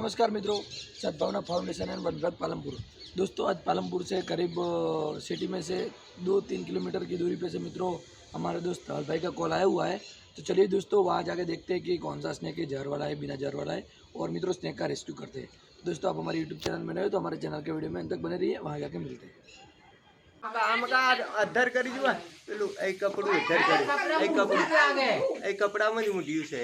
नमस्कार मित्रों, सद्भावना फाउंडेशन एंड वन विभाग पालमपुर। दोस्तों आज पालमपुर से करीब सिटी में से 2-3 किलोमीटर की दूरी पे से मित्रों हमारे दोस्त हल भाई का कॉल आया हुआ है। तो चलिए दोस्तों वहाँ जाके देखते हैं कि कौन सा स्नेक है, जहर वाला है, बिना जहर वाला है, और मित्रों स्नेक का रेस्क्यू करते हैं। दोस्तों आप हमारे यूट्यूब चैनल में नए हो तो हमारे चैनल के वीडियो में अंत तक बने रहिए, वहाँ जाके मिलते हैं। अद्धर करी जुआ पेलू एक कपड़ू अद्धर करी एक कपड़ा में मुड्યું છે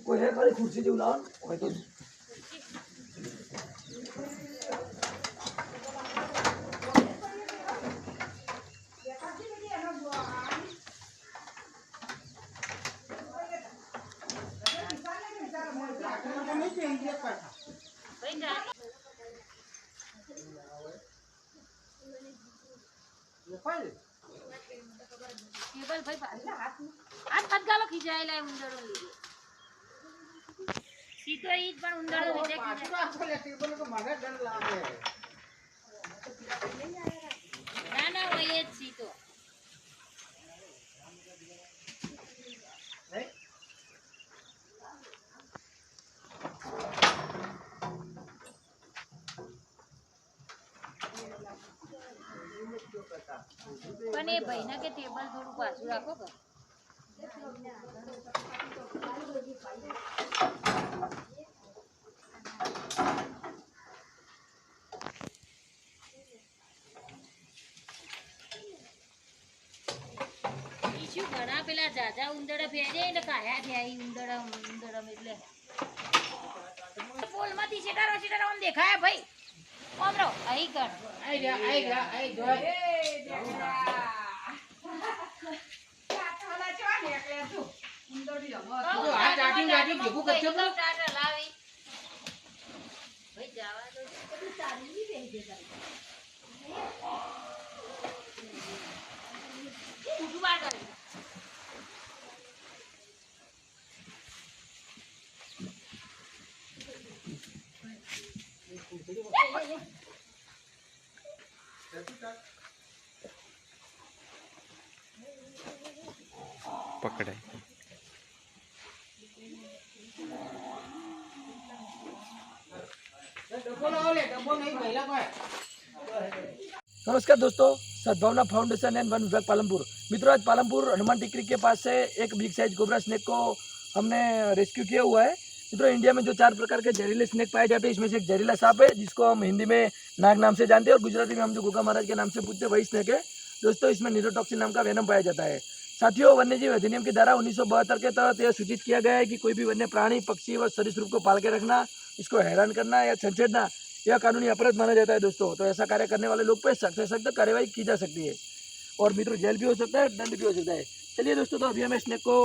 कोई है खाली कुर्सी जो लाओ कोई तो टेबल भाई हाथ मत गालो खींचायला उंदरो લીધે સીતો ઈ પણ ઉંદરો લીધે ખીચાય ટેબલ તો મારે ડર લાગે ના ના હોય જ સીતો પણ એ ભાઈના કે ટેબલ થોડું પાછું રાખો કે ઈશું ઘણા પેલા જાજા ઉંદડા ફેરે ને કાયા થયા ઈ ઉંદડા એટલે પોલમાંથી છેટારો આમ દેખાય ભાઈ ઓમ રો આઈ કર આઈ જો એ દેખડા કાટવાલા ચો નીકળે તું ઉંદડી રમો જો આ જાટી ભેગું કરજો તો ટાટા લાવી ભાઈ જાવા દો બધું તારી ની બેહી દે તારી ઉઠવા કરે પકડાય नमस्कार दोस्तों, सद्भावना फाउंडेशन एंड वन विभाग पालमपुर। मित्रों आज पालमपुर हनुमान टिकरी के पास से एक बिग साइज कोबरा स्नेक को हमने रेस्क्यू किया हुआ है। मित्रों इंडिया में जो 4 प्रकार के जहरीले स्नेक पाए जाते हैं इसमें से एक जहरीला सांप है जिसको हम हिंदी में नाग नाम से जानते हैं और गुजराती में हम जो गोगा महाराज के नाम से पूछते हैं वही स्नेक है। दोस्तों इसमें न्यूरोटॉक्सिन नाम का वेनम पाया जाता है। साथियों वन्यजीव अधिनियम की धारा 1972 के तहत यह सूचित किया गया है कि कोई भी वन्य प्राणी, पक्षी व सरीसृप को पाल के रखना, इसको हैरान करना या छेड़ना यह कानूनी अपराध माना जाता है। दोस्तों तो ऐसा कार्य करने वाले लोग पर सख्त से सख्त कार्रवाई की जा सकती है और मित्रों जेल भी हो सकता है, दंड भी हो सकता है। चलिए दोस्तों तो अभी हम स्नेक को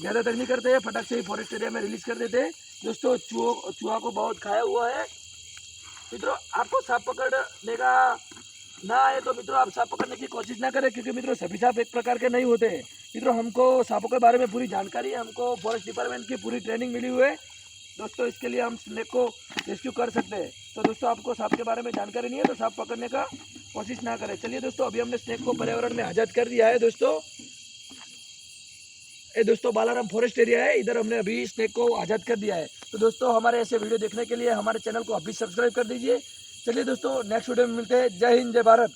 ज़्यादातर नहीं करते हैं, फटाक से ही फॉरेस्ट एरिया में रिलीज कर देते हैं। दोस्तों चूहा को बहुत खाया हुआ है। मित्रों आपको सांप पकड़ने का ना आए तो मित्रों आप सांप पकड़ने की कोशिश ना करें क्योंकि मित्रों सभी सांप एक प्रकार के नहीं होते। मित्रों हमको सांपों के बारे में पूरी जानकारी है, हमको फॉरेस्ट डिपार्टमेंट की पूरी ट्रेनिंग मिली हुई है। दोस्तों इसके लिए हम स्नेक को रेस्क्यू कर सकते हैं। तो दोस्तों आपको सांप के बारे में जानकारी नहीं है तो सांप पकड़ने का कोशिश ना करें। चलिए दोस्तों अभी हमने स्नेक को पर्यावरण में आज़ाद कर दिया है। दोस्तों ये दोस्तों बालाराम फॉरेस्ट एरिया है, इधर हमने अभी स्नेक को आज़ाद कर दिया है। तो दोस्तों हमारे ऐसे वीडियो देखने के लिए हमारे चैनल को अभी सब्सक्राइब कर दीजिए। चलिए दोस्तों नेक्स्ट वीडियो में मिलते हैं। जय हिंद, जय भारत।